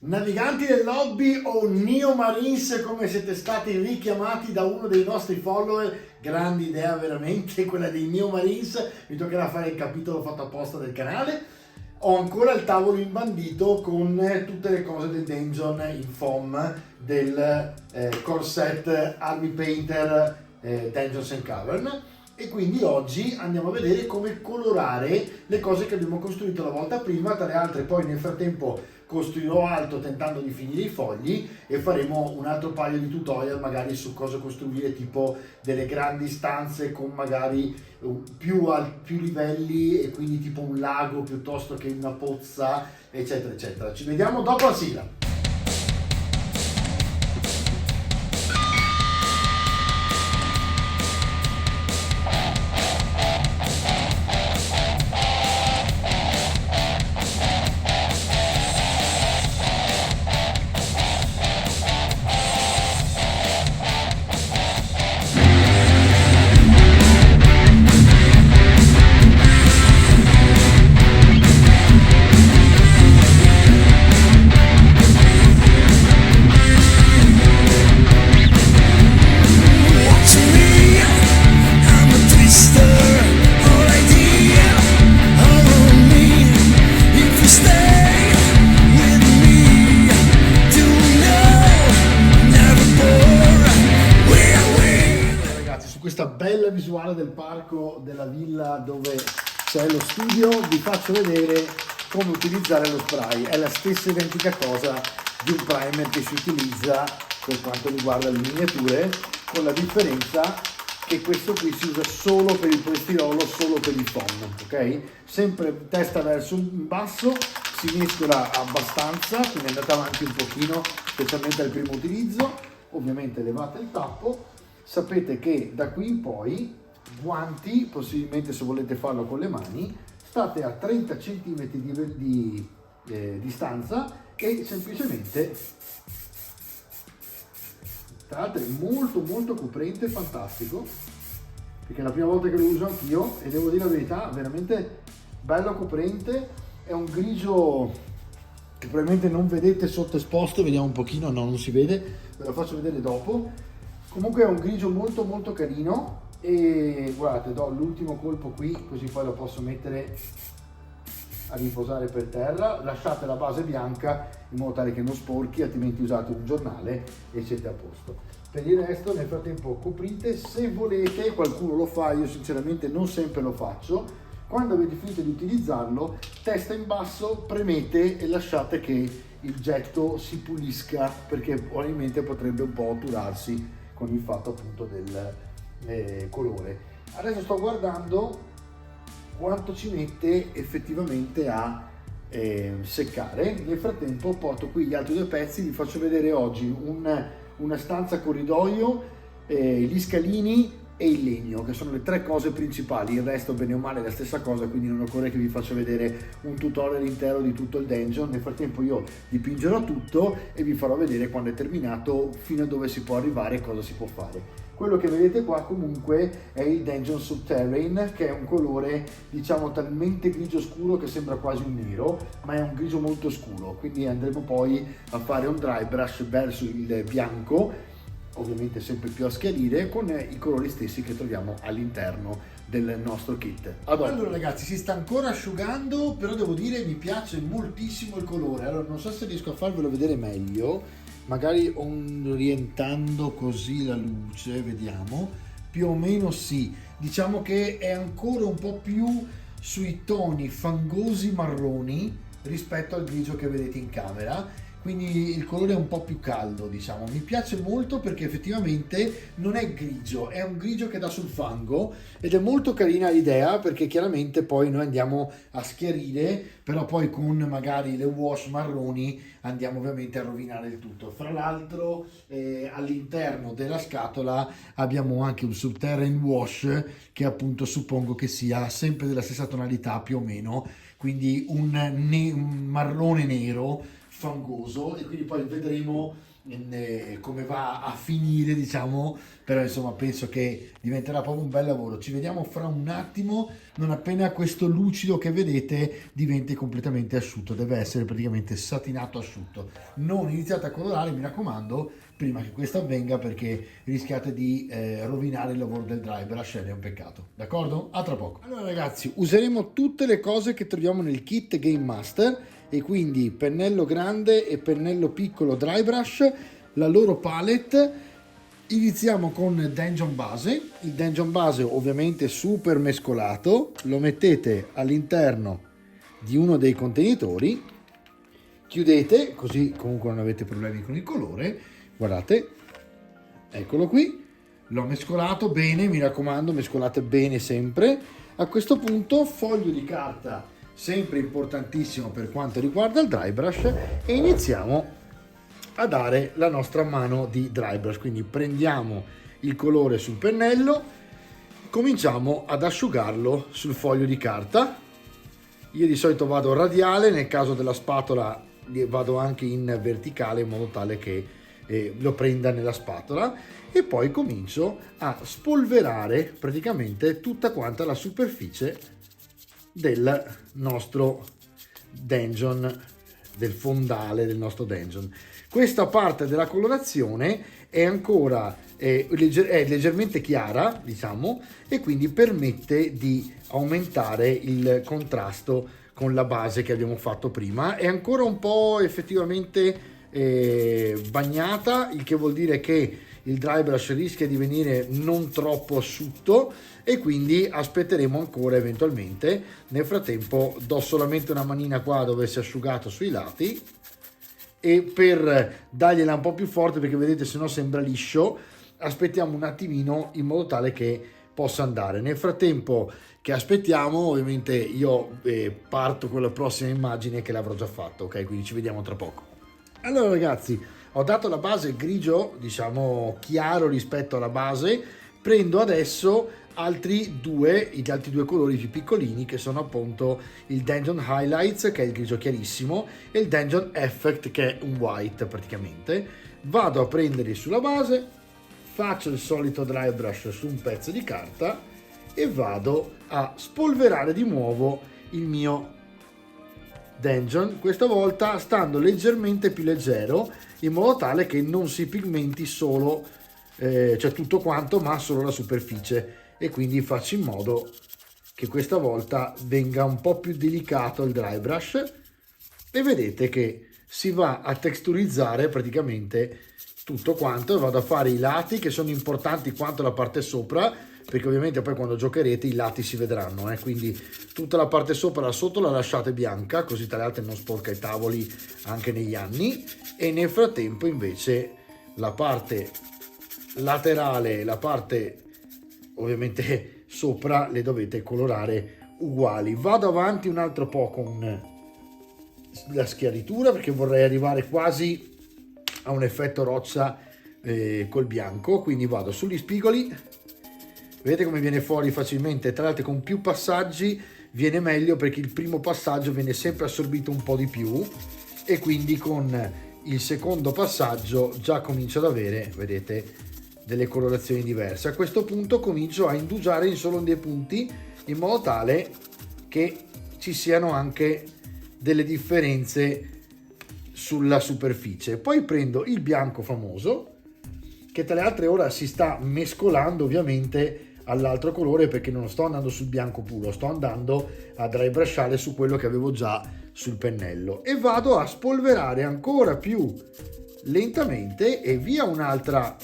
Naviganti del lobby o Neo Marines, come siete stati richiamati da uno dei nostri follower, grande idea veramente quella dei Neo Marines, mi toccherà fare il capitolo fatto apposta del canale. Ho ancora il tavolo imbandito con tutte le cose del Dungeon in foam del core set Army Painter Dungeons and Cavern, e quindi oggi andiamo a vedere come colorare le cose che abbiamo costruito la volta prima. Tra le altre poi nel frattempo costruirò altro tentando di finire i fogli e faremo un altro paio di tutorial magari su cosa costruire, tipo delle grandi stanze con magari più livelli, e quindi tipo un lago piuttosto che una pozza, eccetera eccetera. Ci vediamo dopo la sigla. Questa bella visuale del parco della villa dove c'è lo studio, vi faccio vedere come utilizzare lo spray. È la stessa identica cosa di un primer che si utilizza per quanto riguarda le miniature, con la differenza che questo qui si usa solo per il polistirolo, solo per il foam, ok? Sempre testa verso in basso, si mescola abbastanza, quindi andate avanti un pochino, specialmente al primo utilizzo. Ovviamente levate il tappo. Sapete che da qui in poi guanti, possibilmente se volete farlo con le mani, state a 30 cm di distanza e semplicemente, tra l'altro è molto molto coprente, fantastico, perché è la prima volta che lo uso anch'io e devo dire la verità, veramente bello coprente. È un grigio che probabilmente non vedete sottoesposto, vediamo un pochino, no, non si vede, ve lo faccio vedere dopo. Comunque è un grigio molto molto carino e guardate, do l'ultimo colpo qui così poi lo posso mettere a riposare per terra. Lasciate la base bianca in modo tale che non sporchi, altrimenti usate un giornale e siete a posto. Per il resto nel frattempo coprite, se volete, qualcuno lo fa, io sinceramente non sempre lo faccio. Quando avete finito di utilizzarlo, testa in basso, premete e lasciate che il getto si pulisca, perché probabilmente potrebbe un po' otturarsi con il fatto appunto del colore. Adesso sto guardando quanto ci mette effettivamente a seccare. Nel frattempo porto qui gli altri due pezzi, vi faccio vedere oggi una stanza corridoio, gli scalini e il legno, che sono le tre cose principali. Il resto bene o male è la stessa cosa, quindi non occorre che vi faccia vedere un tutorial intero di tutto il dungeon. Nel frattempo io dipingerò tutto e vi farò vedere quando è terminato fino a dove si può arrivare e cosa si può fare. Quello che vedete qua comunque è il Dungeon Subterrane, che è un colore diciamo talmente grigio scuro che sembra quasi un nero, ma è un grigio molto scuro, quindi andremo poi a fare un dry brush verso il bianco, ovviamente sempre più a schiarire, con i colori stessi che troviamo all'interno del nostro kit. Allora ragazzi, si sta ancora asciugando, però devo dire mi piace moltissimo il colore. Allora non so se riesco a farvelo vedere meglio, magari orientando così la luce, vediamo. Più o meno sì, diciamo che è ancora un po' più sui toni fangosi marroni rispetto al grigio che vedete in camera, quindi il colore è un po' più caldo, diciamo. Mi piace molto perché effettivamente non è grigio, è un grigio che dà sul fango, ed è molto carina l'idea, perché chiaramente poi noi andiamo a schiarire, però poi con magari le wash marroni andiamo ovviamente a rovinare il tutto. Fra l'altro all'interno della scatola abbiamo anche un subterrane wash che appunto suppongo che sia sempre della stessa tonalità più o meno, quindi un marrone nero fangoso, e quindi poi vedremo come va a finire, diciamo, però insomma penso che diventerà proprio un bel lavoro. Ci vediamo fra un attimo, non appena questo lucido che vedete diventi completamente asciutto, deve essere praticamente satinato asciutto. Non iniziate a colorare, mi raccomando, prima che questo avvenga, perché rischiate di rovinare il lavoro del dry brush ed è un peccato, d'accordo? A tra poco. Allora ragazzi, useremo tutte le cose che troviamo nel kit Game Master, e quindi pennello grande e pennello piccolo dry brush, la loro palette. Iniziamo con Dungeon base. Il Dungeon base ovviamente super mescolato, lo mettete all'interno di uno dei contenitori, chiudete, così comunque non avete problemi con il colore. Guardate, eccolo qui, l'ho mescolato bene, mi raccomando, mescolate bene sempre. A questo punto foglio di carta, sempre importantissimo per quanto riguarda il dry brush, e iniziamo a dare la nostra mano di dry brush. Quindi prendiamo il colore sul pennello, cominciamo ad asciugarlo sul foglio di carta. Io di solito vado radiale, nel caso della spatola vado anche in verticale, in modo tale che lo prenda nella spatola, e poi comincio a spolverare praticamente tutta quanta la superficie del nostro dungeon, del fondale del nostro dungeon. Questa parte della colorazione è ancora è leggermente chiara, diciamo, e quindi permette di aumentare il contrasto con la base che abbiamo fatto prima. È ancora un po' effettivamente bagnata, il che vuol dire che il dry brush rischia di venire non troppo asciutto, e quindi aspetteremo ancora eventualmente. Nel frattempo do solamente una manina qua dove si è asciugato sui lati, e per dargliela un po' più forte, perché vedete se no sembra liscio, aspettiamo un attimino in modo tale che possa andare. Nel frattempo che aspettiamo, ovviamente io parto con la prossima immagine che l'avrò già fatto, ok? Quindi ci vediamo tra poco. Allora ragazzi, ho dato la base grigio, diciamo chiaro rispetto alla base. Prendo adesso gli altri due colori più piccolini, che sono appunto il Dungeon Highlights, che è il grigio chiarissimo, e il Dungeon Effect, che è un white praticamente. Vado a prenderli sulla base, faccio il solito dry brush su un pezzo di carta e vado a spolverare di nuovo il mio dungeon, questa volta stando leggermente più leggero, in modo tale che non si pigmenti solo cioè tutto quanto, ma solo la superficie, e quindi faccio in modo che questa volta venga un po' più delicato il dry brush, e vedete che si va a texturizzare praticamente tutto quanto, e vado a fare i lati, che sono importanti quanto la parte sopra, perché ovviamente poi quando giocherete i lati si vedranno, quindi tutta la parte sopra, la sotto la lasciate bianca, così tra le altre non sporca i tavoli anche negli anni, e nel frattempo invece la parte laterale e la parte ovviamente sopra le dovete colorare uguali. Vado avanti un altro po' con la schiaritura, perché vorrei arrivare quasi a un effetto roccia col bianco, quindi vado sugli spigoli. Vedete come viene fuori facilmente, tra l'altro con più passaggi viene meglio, perché il primo passaggio viene sempre assorbito un po' di più, e quindi con il secondo passaggio già comincio ad avere, vedete, delle colorazioni diverse. A questo punto comincio a indugiare in solo dei punti, in modo tale che ci siano anche delle differenze sulla superficie. Poi prendo il bianco famoso, che tra le altre ora si sta mescolando ovviamente all'altro colore, perché non sto andando sul bianco puro, sto andando a dry brushare su quello che avevo già sul pennello, e vado a spolverare ancora più lentamente e via un'altra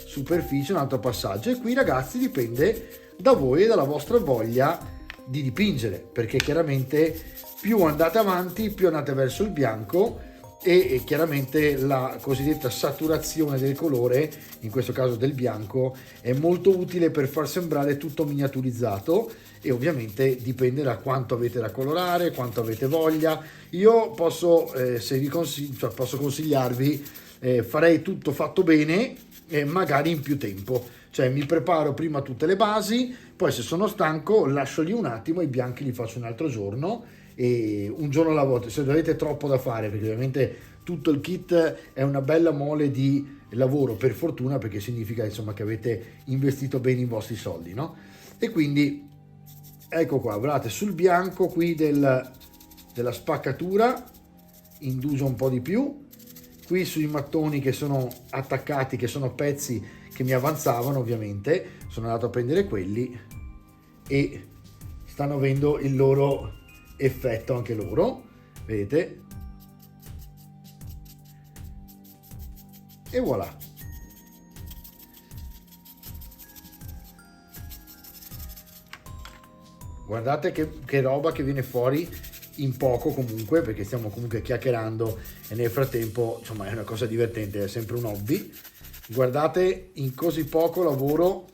superficie, un altro passaggio. E qui ragazzi dipende da voi e dalla vostra voglia di dipingere, perché chiaramente più andate avanti, più andate verso il bianco, e chiaramente la cosiddetta saturazione del colore, in questo caso del bianco, è molto utile per far sembrare tutto miniaturizzato, e ovviamente dipende da quanto avete da colorare, quanto avete voglia. Io posso, se vi consiglio, posso consigliarvi, farei tutto fatto bene e magari in più tempo, cioè mi preparo prima tutte le basi, poi se sono stanco lascio lì un attimo, i bianchi li faccio un altro giorno, e un giorno alla volta, se avete troppo da fare, perché ovviamente tutto il kit è una bella mole di lavoro, per fortuna, perché significa insomma che avete investito bene i vostri soldi, no? E quindi ecco qua, guardate, sul bianco qui della spaccatura indugio un po' di più, qui sui mattoni che sono attaccati, che sono pezzi che mi avanzavano, ovviamente sono andato a prendere quelli e stanno avendo il loro effetto anche loro, vedete, e voilà. Guardate che roba che viene fuori in poco, comunque, perché stiamo comunque chiacchierando e nel frattempo insomma è una cosa divertente, è sempre un hobby. Guardate in così poco lavoro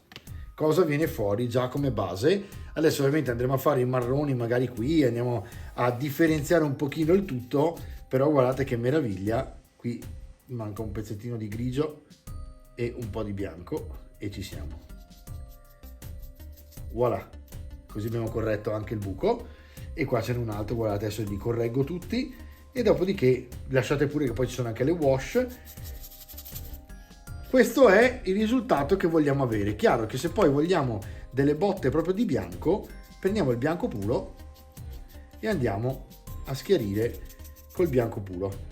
cosa viene fuori già come base. Adesso ovviamente andremo a fare i marroni magari qui, andiamo a differenziare un pochino il tutto, però guardate che meraviglia, qui manca un pezzettino di grigio e un po' di bianco e ci siamo. Voilà, così abbiamo corretto anche il buco e qua c'è un altro, guardate, adesso li correggo tutti e dopodiché lasciate pure che poi ci sono anche le wash. Questo è il risultato che vogliamo avere. Chiaro che se poi vogliamo delle botte proprio di bianco, prendiamo il bianco puro e andiamo a schiarire col bianco puro.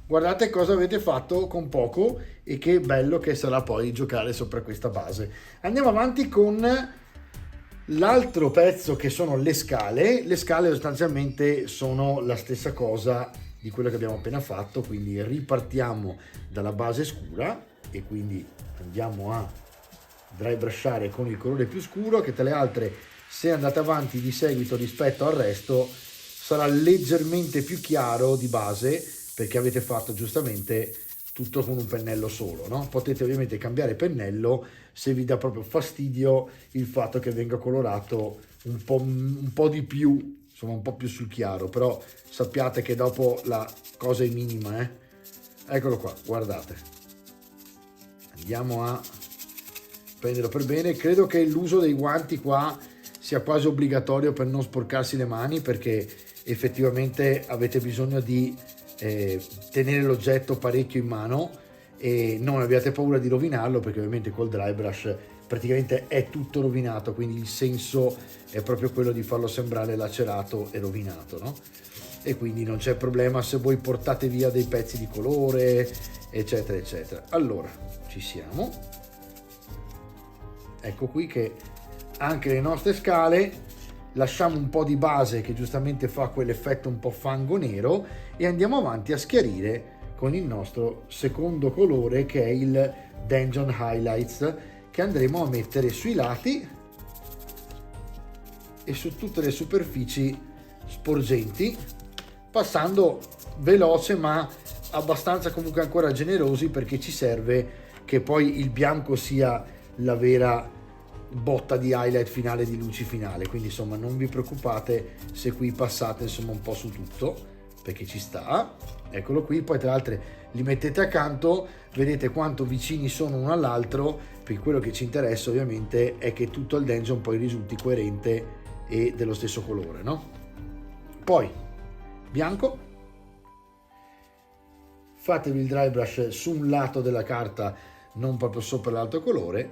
Guardate cosa avete fatto con poco e che bello che sarà poi giocare sopra questa base. Andiamo avanti con l'altro pezzo, che sono le scale. Le scale sostanzialmente sono la stessa cosa di quello che abbiamo appena fatto, quindi ripartiamo dalla base scura e quindi andiamo a dry brushare con il colore più scuro, che tra le altre, se andate avanti di seguito rispetto al resto, sarà leggermente più chiaro di base, perché avete fatto giustamente tutto con un pennello solo, no? Potete ovviamente cambiare pennello se vi dà proprio fastidio il fatto che venga colorato un po' di più, insomma un po' più sul chiaro, però sappiate che dopo la cosa è minima, eh? Eccolo qua, guardate. Andiamo a prenderlo per bene. Credo che l'uso dei guanti qua sia quasi obbligatorio per non sporcarsi le mani, perché effettivamente avete bisogno di tenere l'oggetto parecchio in mano e non abbiate paura di rovinarlo, perché ovviamente col dry brush praticamente è tutto rovinato, quindi il senso è proprio quello di farlo sembrare lacerato e rovinato, no? E quindi non c'è problema se voi portate via dei pezzi di colore, eccetera eccetera. Allora, ci siamo. Ecco qui che anche le nostre scale lasciamo un po' di base che giustamente fa quell'effetto un po' fango nero e andiamo avanti a schiarire con il nostro secondo colore, che è il Dungeon Highlights, che andremo a mettere sui lati e su tutte le superfici sporgenti, passando veloce ma abbastanza comunque ancora generosi, perché ci serve che poi il bianco sia la vera botta di highlight finale, di luci finale. Quindi insomma non vi preoccupate se qui passate insomma un po' su tutto, perché ci sta. Eccolo qui, poi tra l'altro li mettete accanto, vedete quanto vicini sono uno all'altro, perché quello che ci interessa ovviamente è che tutto il dungeon poi risulti coerente e dello stesso colore, no? Poi bianco, fatevi il dry brush su un lato della carta, non proprio sopra l'altro colore,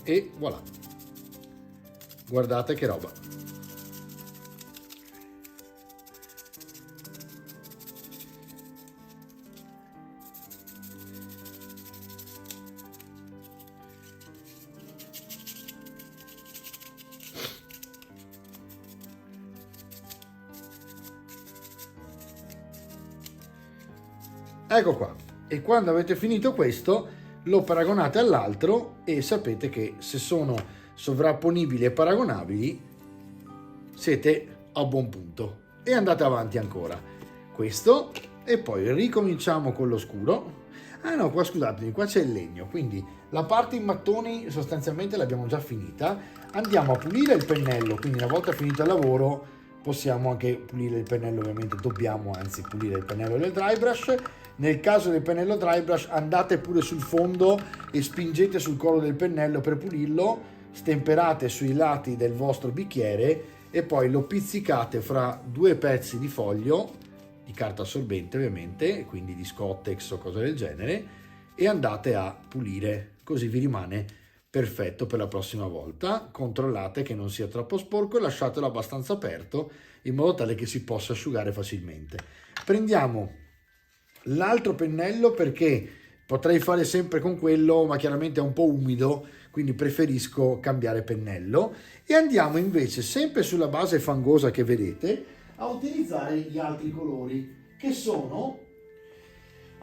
e voilà, guardate che roba. Ecco qua, e quando avete finito questo lo paragonate all'altro e sapete che se sono sovrapponibili e paragonabili siete a buon punto, e andate avanti ancora questo e poi ricominciamo con lo scuro. Ah no, qua scusatemi, qua c'è il legno, quindi la parte in mattoni sostanzialmente l'abbiamo già finita. Andiamo a pulire il pennello, quindi una volta finito il lavoro possiamo anche pulire il pennello, ovviamente dobbiamo anzi pulire il pennello del dry brush. Nel caso del pennello dry brush andate pure sul fondo e spingete sul collo del pennello per pulirlo, stemperate sui lati del vostro bicchiere e poi lo pizzicate fra due pezzi di foglio di carta assorbente, ovviamente, quindi di Scottex o cose del genere, e andate a pulire, così vi rimane perfetto per la prossima volta. Controllate che non sia troppo sporco e lasciatelo abbastanza aperto in modo tale che si possa asciugare facilmente. Prendiamo l'altro pennello, perché potrei fare sempre con quello, ma chiaramente è un po' umido, quindi preferisco cambiare pennello, e andiamo invece sempre sulla base fangosa che vedete a utilizzare gli altri colori, che sono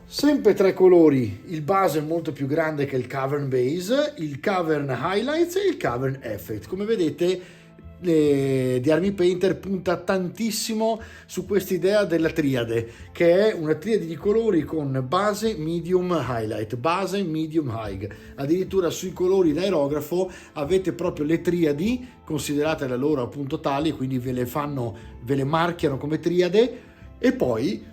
sempre tre colori. Il base è molto più grande che il Cavern Base, il Cavern Highlights e il Cavern Effect. Come vedete, The Army Painter punta tantissimo su questa idea della triade, che è una triade di colori con base, medium, highlight, base, medium, high. Addirittura sui colori da aerografo avete proprio le triadi considerate da loro appunto tali, quindi ve le marchiano come triade e poi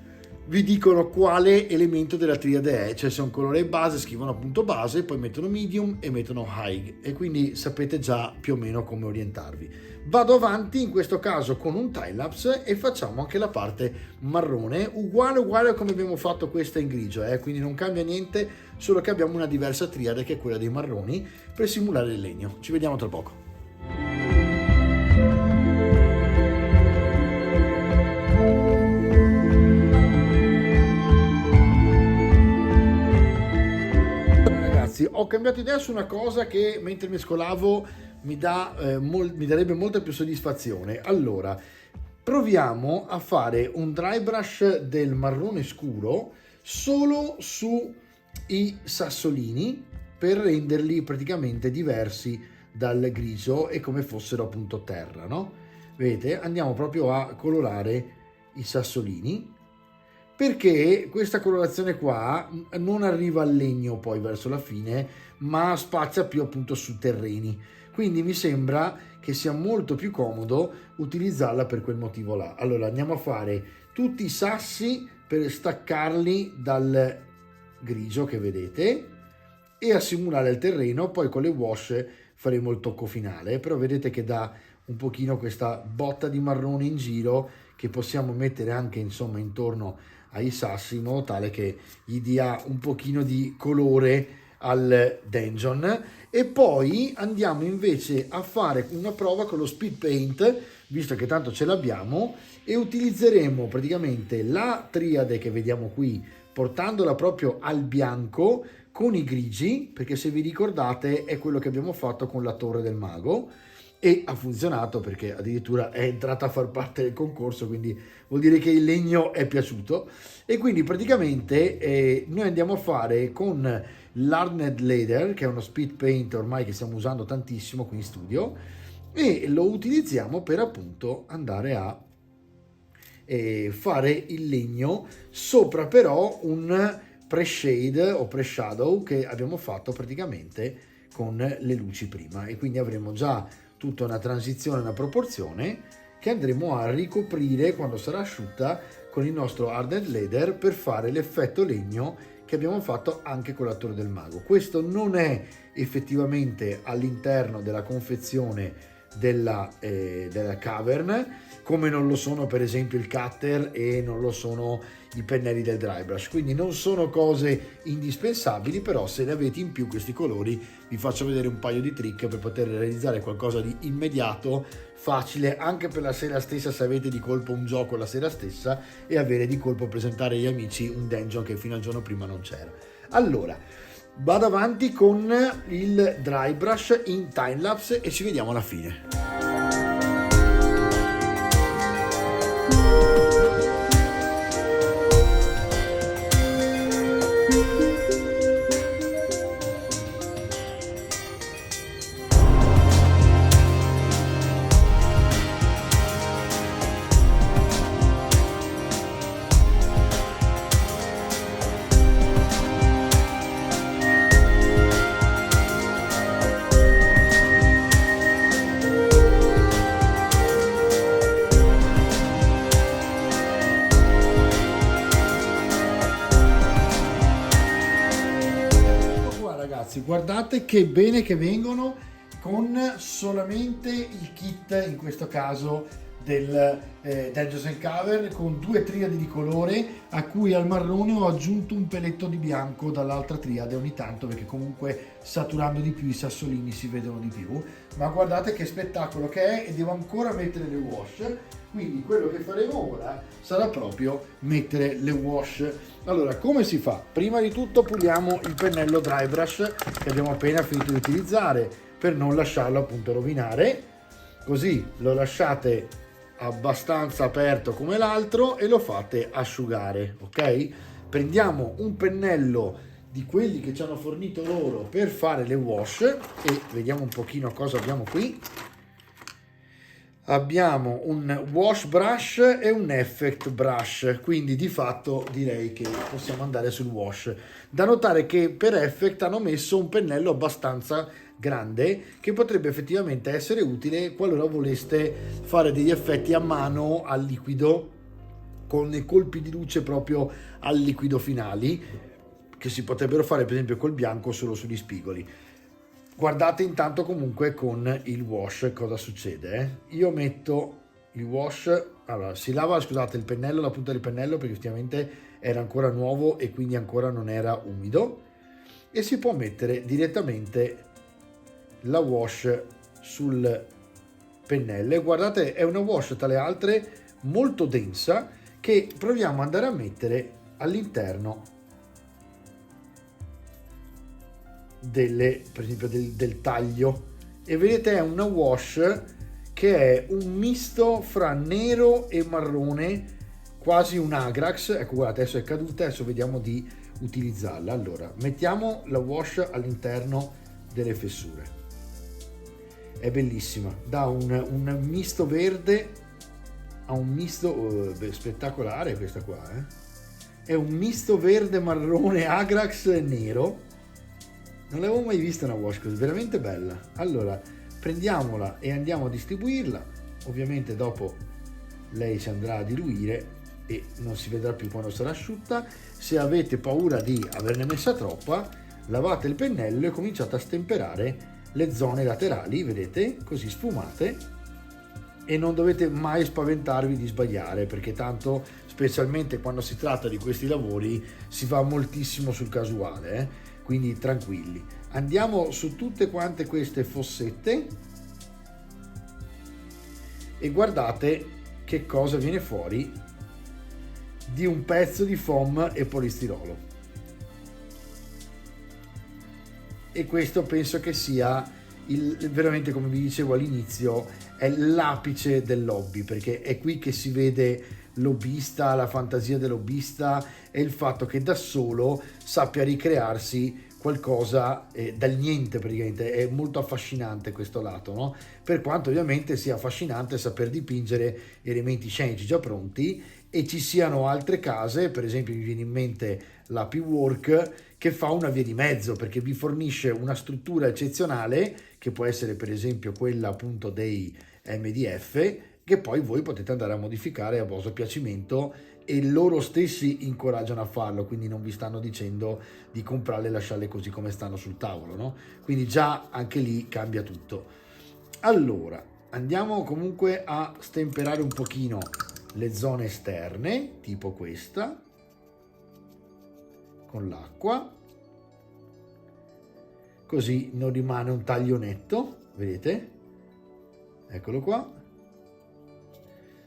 vi dicono quale elemento della triade è, cioè se è un colore base scrivono appunto base, poi mettono medium e mettono high, e quindi sapete già più o meno come orientarvi. Vado avanti in questo caso con un timelapse e facciamo anche la parte marrone, uguale come abbiamo fatto questa in grigio, quindi non cambia niente, solo che abbiamo una diversa triade che è quella dei marroni per simulare il legno. Ci vediamo tra poco. Ho cambiato idea su una cosa che mentre mescolavo mi darebbe molta più soddisfazione. Allora, proviamo a fare un dry brush del marrone scuro solo sui sassolini per renderli praticamente diversi dal grigio e come fossero appunto terra, no? Vedete? Andiamo proprio a colorare i sassolini, perché questa colorazione qua non arriva al legno poi verso la fine, ma spazia più appunto su terreni, quindi mi sembra che sia molto più comodo utilizzarla per quel motivo là. Allora andiamo a fare tutti i sassi per staccarli dal grigio che vedete e a simulare il terreno. Poi con le wash faremo il tocco finale, però vedete che dà un pochino questa botta di marrone in giro che possiamo mettere anche insomma intorno ai sassi, in modo tale che gli dia un pochino di colore al dungeon. E poi andiamo invece a fare una prova con lo speed paint, visto che tanto ce l'abbiamo, e utilizzeremo praticamente la triade che vediamo qui, portandola proprio al bianco con i grigi, perché se vi ricordate è quello che abbiamo fatto con la torre del mago e ha funzionato, perché addirittura è entrata a far parte del concorso, quindi vuol dire che il legno è piaciuto. E quindi praticamente noi andiamo a fare con l'Hardened Leather, che è uno speed paint ormai che stiamo usando tantissimo qui in studio, e lo utilizziamo per appunto andare a fare il legno sopra però un pre-shade o pre-shadow che abbiamo fatto praticamente con le luci prima, e quindi avremo già tutta una transizione, una proporzione che andremo a ricoprire quando sarà asciutta con il nostro Hardened Leather per fare l'effetto legno che abbiamo fatto anche con la Torre del Mago. Questo non è effettivamente all'interno della confezione della Cavern, come non lo sono per esempio il cutter e non lo sono i pennelli del dry brush, quindi non sono cose indispensabili, però se ne avete in più questi colori vi faccio vedere un paio di trick per poter realizzare qualcosa di immediato, facile anche per la sera stessa, se avete di colpo un gioco la sera stessa e avere di colpo presentare agli amici un dungeon che fino al giorno prima non c'era. Allora vado avanti con il dry brush in timelapse e ci vediamo alla fine. guardate che bene che vengono con solamente il kit, in questo caso del Dungeons Cover, con 2 triadi di colore, a cui al marrone ho aggiunto un peletto di bianco dall'altra triade ogni tanto, perché comunque saturando di più i sassolini si vedono di più. Ma guardate che spettacolo che è, e devo ancora mettere le wash, quindi quello che faremo ora sarà proprio mettere le wash. Allora, come si fa? Prima di tutto puliamo il pennello dry brush che abbiamo appena finito di utilizzare, per non lasciarlo appunto rovinare. Così lo lasciate abbastanza aperto come l'altro e lo fate asciugare, ok? Prendiamo un pennello di quelli che ci hanno fornito loro per fare le wash e vediamo un pochino cosa abbiamo qui. Abbiamo un wash brush e un effect brush, quindi di fatto direi che possiamo andare sul wash. Da notare che per effect hanno messo un pennello abbastanza grande che potrebbe effettivamente essere utile qualora voleste fare degli effetti a mano al liquido, con i colpi di luce proprio al liquido finali, che si potrebbero fare per esempio col bianco solo sugli spigoli. Guardate intanto comunque con il wash cosa succede. Io metto il wash, allora si lava, scusate, il pennello, la punta del pennello, perché effettivamente era ancora nuovo e quindi ancora non era umido, e si può mettere direttamente la wash sul pennello. E guardate, è una wash tra le altre molto densa, che proviamo ad andare a mettere all'interno per esempio del taglio, e vedete è una wash che è un misto fra nero e marrone, quasi un Agrax. Ecco, guardate, adesso è caduta, adesso vediamo di utilizzarla. Allora mettiamo la wash all'interno delle fessure, è bellissima, dà un misto verde a un misto spettacolare. Questa qua è un misto verde marrone Agrax nero. Non l'avevo mai vista una wash così, veramente bella. Allora prendiamola e andiamo a distribuirla. Ovviamente dopo lei si andrà a diluire e non si vedrà più quando sarà asciutta. Se avete paura di averne messa troppa, lavate il pennello e cominciate a stemperare le zone laterali, vedete, così sfumate, e non dovete mai spaventarvi di sbagliare, perché tanto, specialmente quando si tratta di questi lavori, si va moltissimo sul casuale, quindi tranquilli. Andiamo su tutte quante queste fossette e guardate che cosa viene fuori di un pezzo di foam e polistirolo. E questo penso che sia veramente, come vi dicevo all'inizio, è l'apice dell'hobby, perché è qui che si vede l'hobbista, la fantasia dell'hobbista, e il fatto che da solo sappia ricrearsi qualcosa dal niente. Praticamente è molto affascinante questo lato, no? Per quanto ovviamente sia affascinante saper dipingere elementi scenici già pronti, e ci siano altre case, per esempio mi viene in mente la P-Work, che fa una via di mezzo, perché vi fornisce una struttura eccezionale, che può essere per esempio quella appunto dei MDF, che poi voi potete andare a modificare a vostro piacimento, e loro stessi incoraggiano a farlo, quindi non vi stanno dicendo di comprarle e lasciarle così come stanno sul tavolo, no? Quindi già anche lì cambia tutto. Allora andiamo comunque a stemperare un pochino le zone esterne, tipo questa, con l'acqua, così non rimane un taglio netto, vedete? Eccolo qua.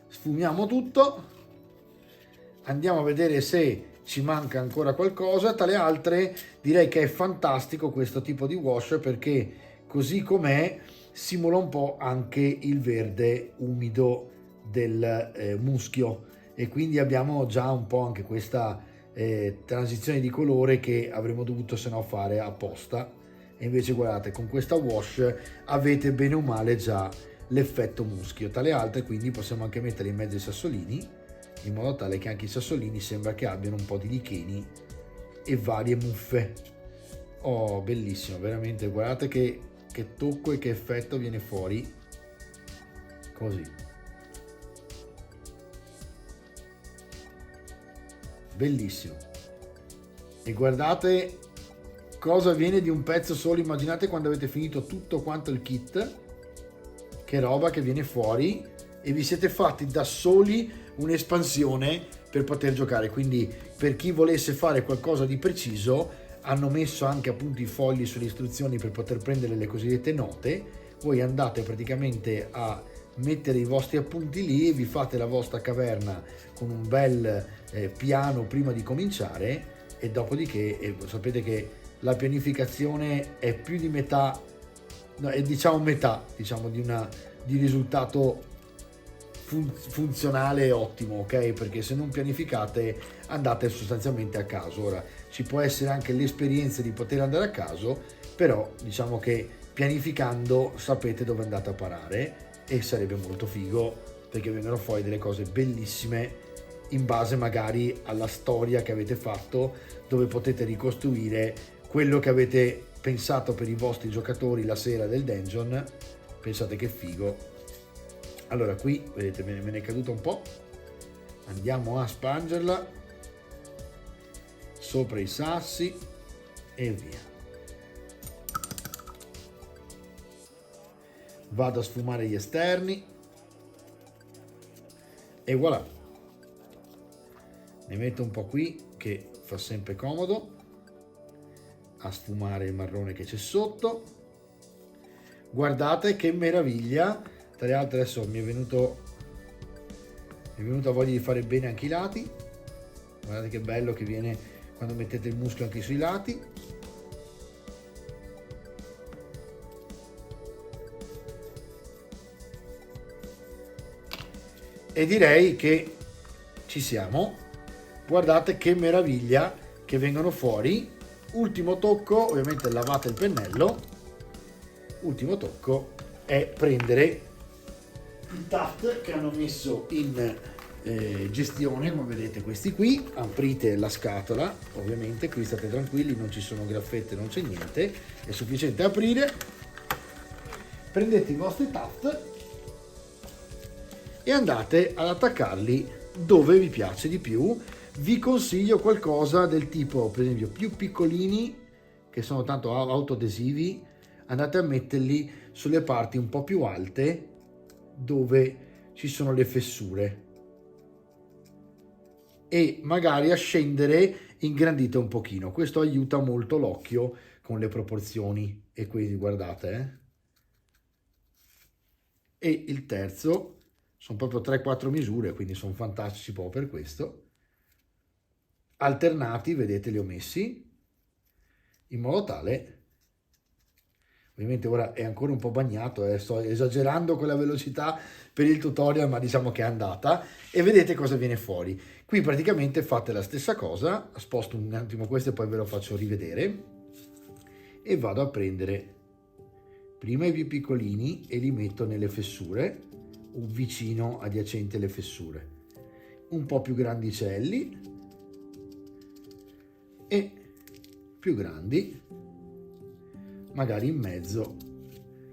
Sfumiamo tutto, andiamo a vedere se ci manca ancora qualcosa. Tra le altre direi che è fantastico questo tipo di wash, perché così com'è simula un po' anche il verde umido del muschio, e quindi abbiamo già un po' anche questa transizione di colore che avremmo dovuto se no fare apposta, e invece guardate, con questa wash avete bene o male già l'effetto muschio. Tra le altre quindi possiamo anche mettere in mezzo i sassolini, in modo tale che anche i sassolini sembra che abbiano un po' di licheni e varie muffe. Oh, bellissimo, veramente, guardate che tocco e che effetto viene fuori così, bellissimo. E guardate cosa viene di un pezzo solo. Immaginate quando avete finito tutto quanto il kit, che roba che viene fuori, e vi siete fatti da soli un'espansione per poter giocare. Quindi per chi volesse fare qualcosa di preciso hanno messo anche appunto i fogli sulle istruzioni per poter prendere le cosiddette note. Voi andate praticamente a mettere i vostri appunti lì e vi fate la vostra caverna con un bel piano prima di cominciare, e dopodiché sapete che la pianificazione è più di metà, no, è metà di risultato funzionale e ottimo, ok? Perché se non pianificate andate sostanzialmente a caso. Ora ci può essere anche l'esperienza di poter andare a caso, però diciamo che pianificando sapete dove andate a parare, e sarebbe molto figo perché vengono fuori delle cose bellissime in base magari alla storia che avete fatto, dove potete ricostruire quello che avete pensato per i vostri giocatori la sera del dungeon. Pensate che figo. Allora qui vedete me ne è caduto un po', andiamo a spangerla sopra i sassi e via. Vado a sfumare gli esterni e voilà, ne metto un po' qui che fa sempre comodo a sfumare il marrone che c'è sotto. Guardate che meraviglia. Tra le altre adesso mi è venuta voglia di fare bene anche i lati. Guardate che bello che viene quando mettete il muschio anche sui lati. E direi che ci siamo. Guardate che meraviglia che vengono fuori. Ultimo tocco, ovviamente lavate il pennello. Ultimo tocco è prendere i tuft che hanno messo in gestione, come vedete questi qui. Aprite la scatola, ovviamente qui state tranquilli, non ci sono graffette, non c'è niente, è sufficiente aprire. Prendete i vostri tuft e andate ad attaccarli dove vi piace di più. Vi consiglio qualcosa del tipo, per esempio, più piccolini, che sono tanto autoadesivi, andate a metterli sulle parti un po' più alte dove ci sono le fessure, e magari a scendere ingrandite un pochino. Questo aiuta molto l'occhio con le proporzioni, e quindi guardate E il terzo sono proprio 3-4 misure, quindi sono fantastici proprio per questo. Alternati, vedete, li ho messi in modo tale, ovviamente ora è ancora un po' bagnato, sto esagerando con la velocità per il tutorial, ma diciamo che è andata, e vedete cosa viene fuori. Qui praticamente fate la stessa cosa, sposto un attimo questo e poi ve lo faccio rivedere, e vado a prendere prima i più piccolini e li metto nelle fessure, o vicino adiacenti alle fessure, un po' più grandicelli e più grandi magari in mezzo,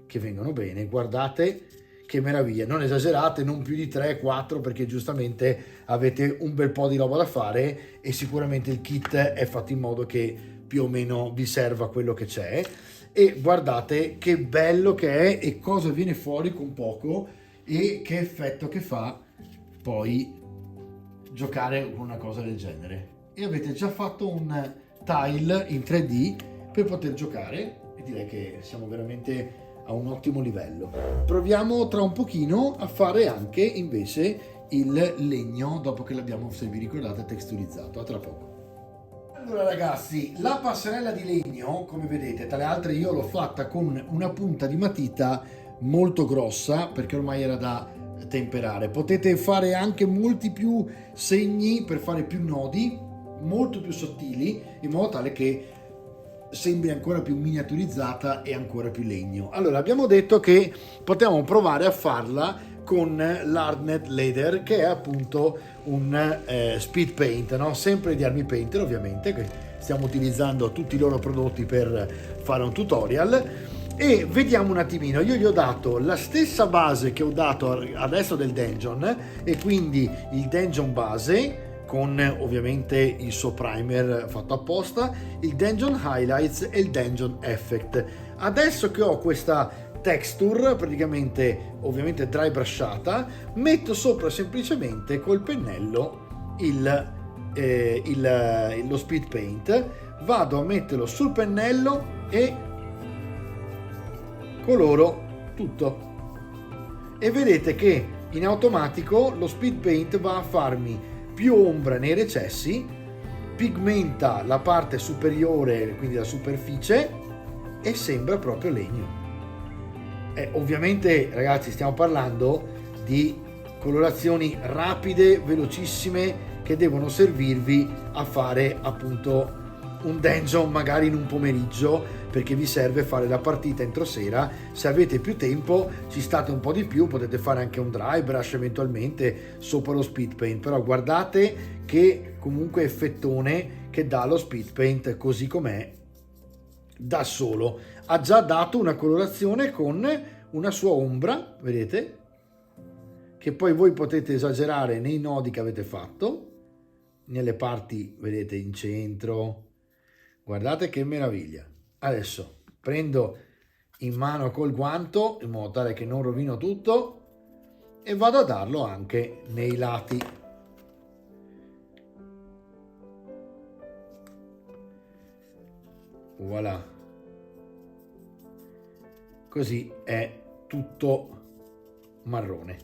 che vengono bene. Guardate che meraviglia, non esagerate, non più di 3-4, perché giustamente avete un bel po' di roba da fare e sicuramente il kit è fatto in modo che più o meno vi serva quello che c'è. E guardate che bello che è e cosa viene fuori con poco, e che effetto che fa poi giocare con una cosa del genere. E avete già fatto un tile in 3D per poter giocare, e direi che siamo veramente a un ottimo livello. Proviamo tra un pochino a fare anche invece il legno dopo che l'abbiamo, se vi ricordate, texturizzato. A tra poco. Allora ragazzi, la passerella di legno, come vedete, tra le altre io l'ho fatta con una punta di matita molto grossa, perché ormai era da temperare. Potete fare anche molti più segni per fare più nodi, molto più sottili, in modo tale che sembri ancora più miniaturizzata e ancora più legno. Allora, abbiamo detto che potevamo provare a farla con l'Hardnet Leather, che è appunto un speed paint, no? Sempre di Army Painter, ovviamente, che stiamo utilizzando tutti i loro prodotti per fare un tutorial. E vediamo un attimino, io gli ho dato la stessa base che ho dato adesso del dungeon, e quindi il dungeon base con ovviamente il suo primer fatto apposta, il Dungeon Highlights e il Dungeon Effect. Adesso che ho questa texture praticamente ovviamente dry brushata, metto sopra semplicemente col pennello lo speed paint, vado a metterlo sul pennello e coloro tutto, e vedete che in automatico lo speed paint va a farmi più ombra nei recessi, pigmenta la parte superiore, quindi la superficie, e sembra proprio legno. Ovviamente ragazzi stiamo parlando di colorazioni rapide, velocissime, che devono servirvi a fare appunto un dungeon magari in un pomeriggio, perché vi serve fare la partita entro sera. Se avete più tempo ci state un po' di più, potete fare anche un dry brush eventualmente sopra lo speed paint, però guardate che comunque effettone che dà lo speed paint così com'è da solo. Ha già dato una colorazione con una sua ombra, vedete, che poi voi potete esagerare nei nodi che avete fatto, nelle parti, vedete, in centro. Guardate che meraviglia. Adesso prendo in mano col guanto in modo tale che non rovino tutto e vado a darlo anche nei lati. Voilà, così è tutto marrone.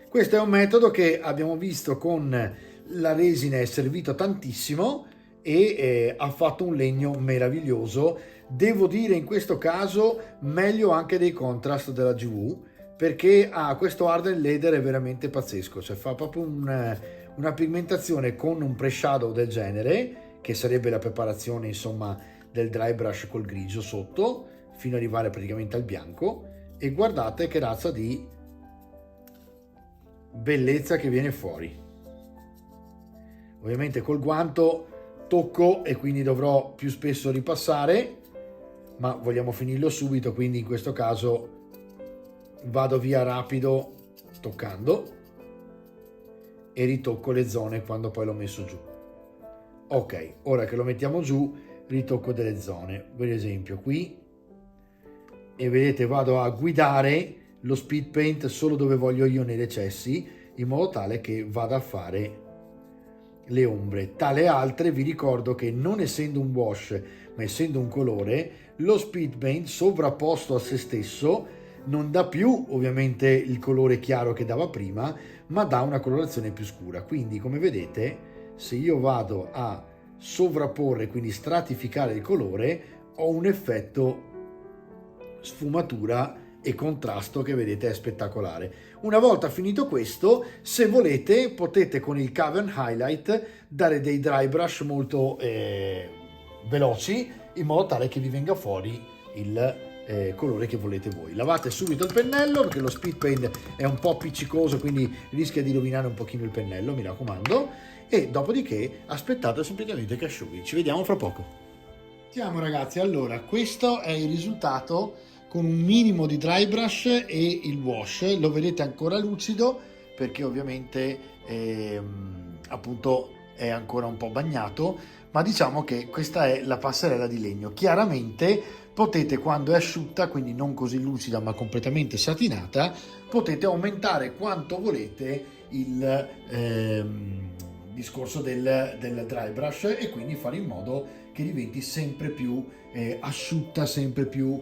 Questo è un metodo che abbiamo visto con la resina, è servito tantissimo e ha fatto un legno meraviglioso. Devo dire in questo caso meglio anche dei contrast della GW, perché questo Hardened Leather è veramente pazzesco, cioè fa proprio una pigmentazione con un pre-shadow del genere, che sarebbe la preparazione insomma del dry brush col grigio sotto, fino ad arrivare praticamente al bianco, e guardate che razza di bellezza che viene fuori. Ovviamente col guanto tocco e quindi dovrò più spesso ripassare, ma vogliamo finirlo subito, quindi in questo caso vado via rapido toccando e ritocco le zone quando poi l'ho messo giù. Ok, ora che lo mettiamo giù ritocco delle zone, per esempio qui, e vedete vado a guidare lo speed paint solo dove voglio io nei recessi, in modo tale che vada a fare le ombre. Tale altre vi ricordo che non essendo un wash ma essendo un colore, lo speed paint sovrapposto a se stesso non dà più ovviamente il colore chiaro che dava prima, ma dà una colorazione più scura. Quindi come vedete, se io vado a sovrapporre, quindi stratificare il colore, ho un effetto sfumatura e contrasto che vedete è spettacolare. Una volta finito questo, se volete potete con il Cavern Highlight dare dei dry brush molto veloci, in modo tale che vi venga fuori il colore che volete voi. Lavate subito il pennello, perché lo speed paint è un po' appiccicoso, quindi rischia di rovinare un pochino il pennello, mi raccomando, e dopodiché aspettate semplicemente che asciughi. Ci vediamo fra poco. Siamo ragazzi, allora questo è il risultato con un minimo di dry brush e il wash. Lo vedete ancora lucido perché ovviamente appunto è ancora un po' bagnato, ma diciamo che questa è la passerella di legno. Chiaramente potete, quando è asciutta, quindi non così lucida ma completamente satinata, potete aumentare quanto volete il discorso del dry brush, e quindi fare in modo che diventi sempre più asciutta, sempre più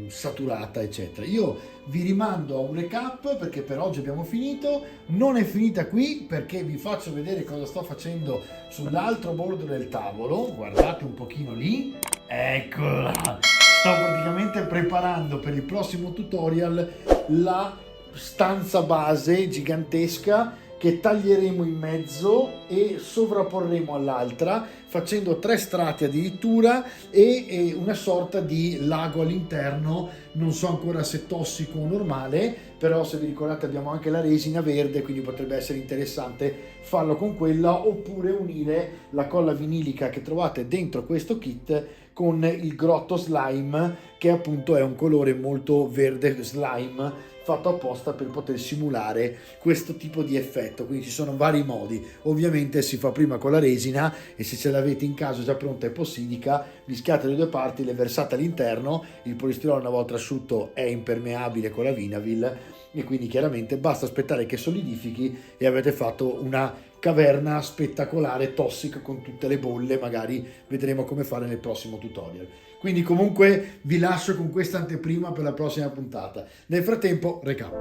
saturata, eccetera. Io vi rimando a un recap, perché per oggi abbiamo finito. Non è finita qui, perché vi faccio vedere cosa sto facendo sull'altro bordo del tavolo. Guardate un pochino lì, eccola, sto praticamente preparando per il prossimo tutorial la stanza base gigantesca che taglieremo in mezzo e sovrapporremo all'altra, facendo 3 strati addirittura e una sorta di lago all'interno. Non so ancora se tossico o normale, però se vi ricordate abbiamo anche la resina verde, quindi potrebbe essere interessante farlo con quella, oppure unire la colla vinilica che trovate dentro questo kit con il grotto slime che appunto è un colore molto verde slime, fatto apposta per poter simulare questo tipo di effetto. Quindi ci sono vari modi, ovviamente si fa prima con la resina, e se ce l'avete in casa già pronta epossidica, mischiate le due parti, le versate all'interno. Il polistirolo una volta asciutto è impermeabile con la Vinavil, e quindi chiaramente basta aspettare che solidifichi e avete fatto una caverna spettacolare, tossica, con tutte le bolle. Magari vedremo come fare nel prossimo tutorial. Quindi comunque vi lascio con questa anteprima per la prossima puntata. Nel frattempo, recap.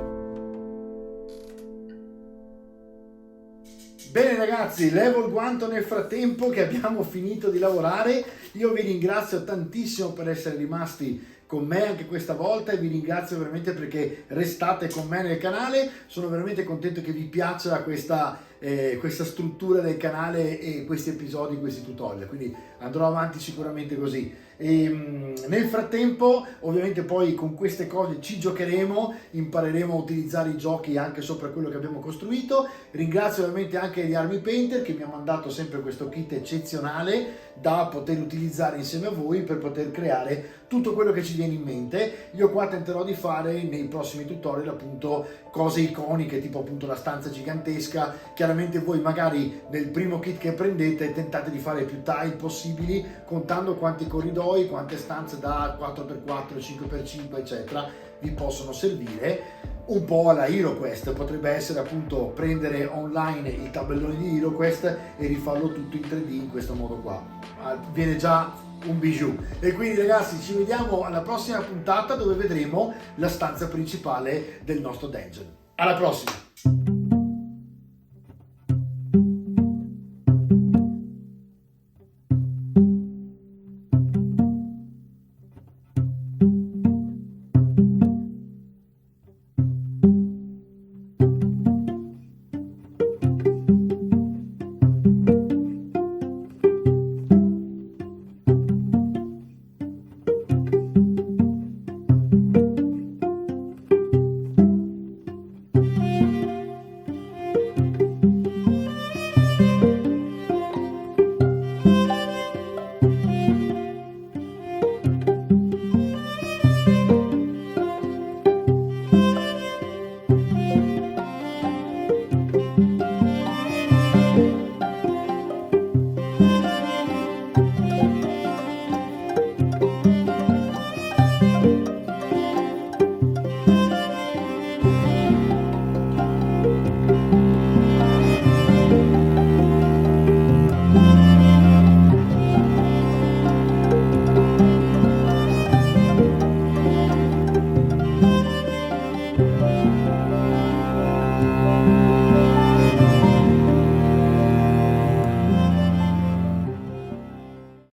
Bene ragazzi, levo il guanto nel frattempo che abbiamo finito di lavorare. Io vi ringrazio tantissimo per essere rimasti con me anche questa volta, e vi ringrazio veramente perché restate con me nel canale. Sono veramente contento che vi piaccia questa struttura del canale e questi episodi, questi tutorial, quindi andrò avanti sicuramente così. Nel frattempo ovviamente poi con queste cose ci giocheremo, impareremo a utilizzare i giochi anche sopra quello che abbiamo costruito. Ringrazio ovviamente anche gli Army Painter che mi ha mandato sempre questo kit eccezionale da poter utilizzare insieme a voi per poter creare tutto quello che ci viene in mente. Io qua tenterò di fare nei prossimi tutorial appunto cose iconiche, tipo appunto la stanza gigantesca. Chiaramente voi magari nel primo kit che prendete tentate di fare più tile possibili, contando quanti corridoi, quante stanze da 4x4, 5x5 eccetera vi possono servire. Un po' alla HeroQuest potrebbe essere appunto prendere online il tabellone di HeroQuest e rifarlo tutto in 3D in questo modo qua. Viene già un bijou. E quindi ragazzi ci vediamo alla prossima puntata, dove vedremo la stanza principale del nostro dungeon. Alla prossima!